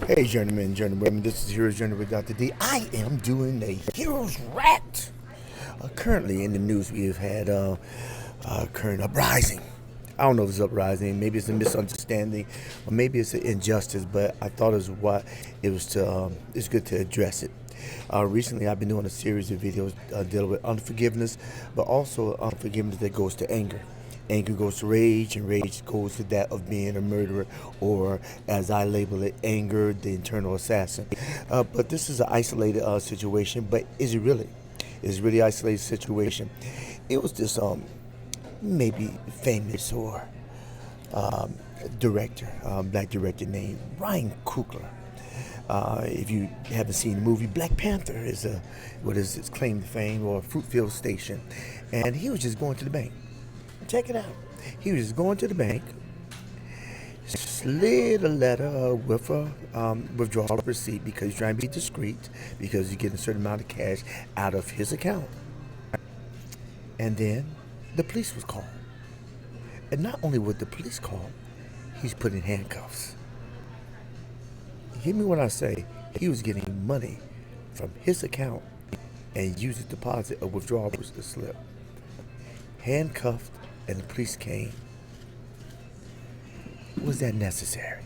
Hey, journeyman, journeywomen, this is Hero's Journey with Dr. D. I am doing a Hero's Rant. Currently in the news, we have had current uprising. I don't know if it's uprising, maybe it's a misunderstanding, or maybe it's an injustice, but I thought it's good to address it. Recently, I've been doing a series of videos dealing with unforgiveness, but also unforgiveness that goes to anger. Anger goes to rage, and rage goes to that of being a murderer, or as I label it, anger, the internal assassin. But this is an isolated situation, but is it really? It's a really isolated situation. It was this maybe famous or director, black director named Ryan Coogler. If you haven't seen the movie, Black Panther is what is its claim to fame, or Fruitfield Station, and he was just going to the bank. Check it out. He was just going to the bank, slid a letter with a withdrawal receipt because he's trying to be discreet, because he's getting a certain amount of cash out of his account. And then the police was called. And not only was the police called, he's put in handcuffs. Hear me when I say he was getting money from his account and used the deposit of withdrawal slip. Handcuffed, and the police came. Was that necessary?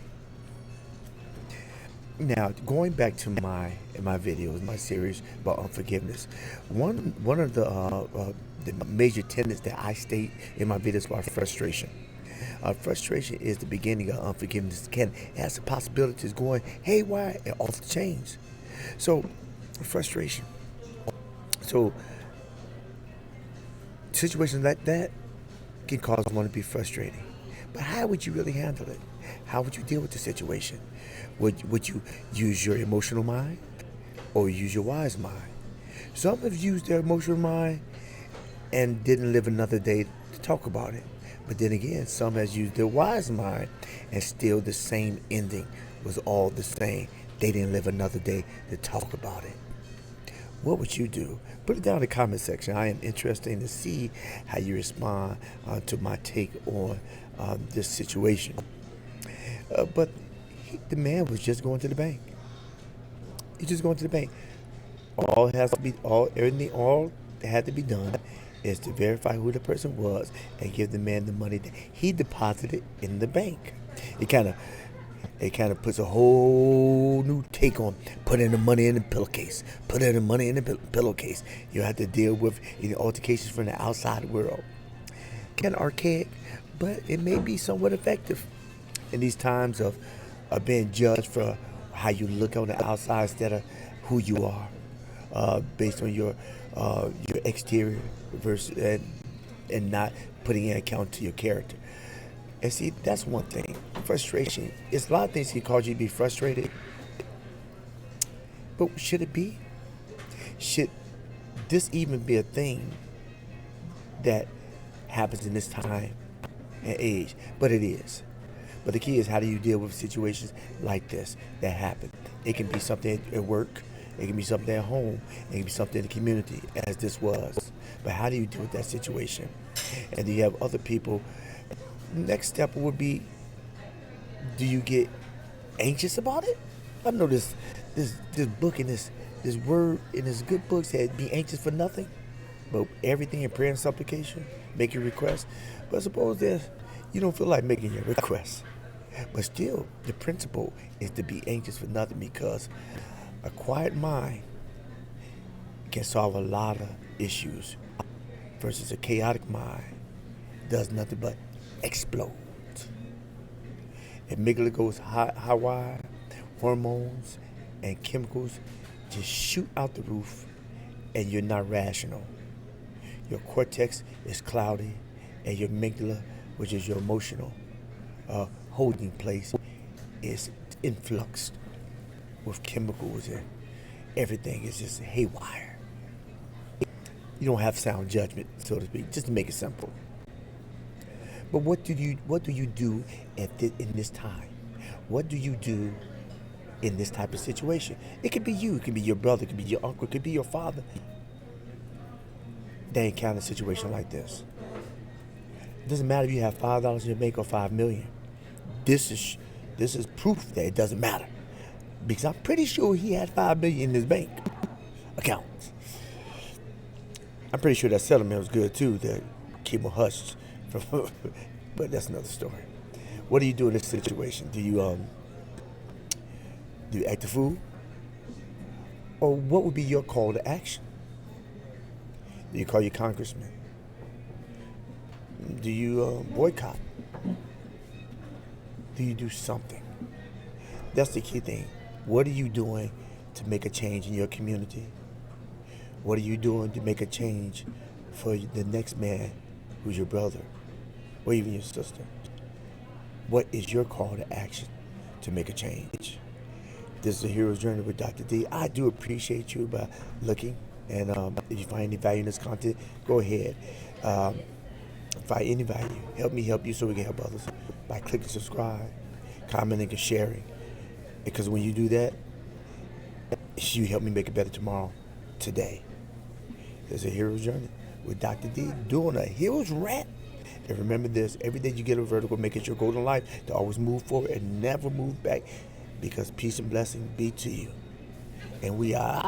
Now, going back to my videos, my series about unforgiveness, one of the major tenets that I state in my videos about frustration. Frustration is the beginning of unforgiveness. It has the possibilities going haywire and off the chains. So, frustration. So, situations like that can cause one to be frustrated. But how would you really handle it? How would you deal with the situation? Would you use your emotional mind or use your wise mind? Some have used their emotional mind and didn't live another day to talk about it. But then again, some has used their wise mind and still the same ending was all the same. They didn't live another day to talk about it. What would you do? Put it down in the comment section. I am interested to see how you respond to my take on this situation. But the man was just going to the bank. He's just going to the bank. All that had to be done is to verify who the person was and give the man the money that he deposited in the bank. It kind of puts a whole new take on putting the money in the pillowcase. Putting the money in the pillowcase. You have to deal with altercations from the outside world. Kind of archaic, but it may be somewhat effective in these times of being judged for how you look on the outside instead of who you are, based on your exterior versus and not putting in account to your character. And see, that's one thing. Frustration. It's a lot of things can cause you to be frustrated. But should it be? Should this even be a thing that happens in this time and age? But it is. But the key is, how do you deal with situations like this that happen? It can be something at work. It can be something at home. It can be something in the community, as this was. But how do you deal with that situation? And do you have other people? Next step would be, do you get anxious about it? I know this book and this word in this good book said, be anxious for nothing, but everything in prayer and supplication, make your request. But suppose that you don't feel like making your request. But still, the principle is to be anxious for nothing, because a quiet mind can solve a lot of issues versus a chaotic mind does nothing but explode. Amygdala goes high wire, hormones and chemicals just shoot out the roof, and you're not rational. Your cortex is cloudy, and your amygdala, which is your emotional holding place, is influxed with chemicals, and everything is just haywire. You don't have sound judgment, so to speak, just to make it simple. But what do you do in this time? What do you do in this type of situation? It could be you, it could be your brother, it could be your uncle, it could be your father. They encounter a situation like this. It doesn't matter if you have $5 in your bank or $5 million. This is proof that it doesn't matter. because I'm pretty sure he had $5 million in his bank account. I'm pretty sure that settlement was good too. That keep him hushed, but that's another story. What do you do in this situation? Do you act a fool, or what would be your call to action? Do you call your congressman? Do you boycott? Do you do something? That's the key thing. What are you doing to make a change in your community? What are you doing to make a change for the next man who's your brother or even your sister? What is your call to action to make a change? This is a Hero's Journey with Dr. D. I do appreciate you by looking, and if you find any value in this content, go ahead. Find any value. Help me help you so we can help others by clicking subscribe, commenting, and sharing. Because when you do that, you help me make it better tomorrow, today. There's a Hero's Journey with Dr. D doing a Hero's Rant. And remember this, every day you get a vertical, make it your goal in life to always move forward and never move back, because peace and blessing be to you. And we are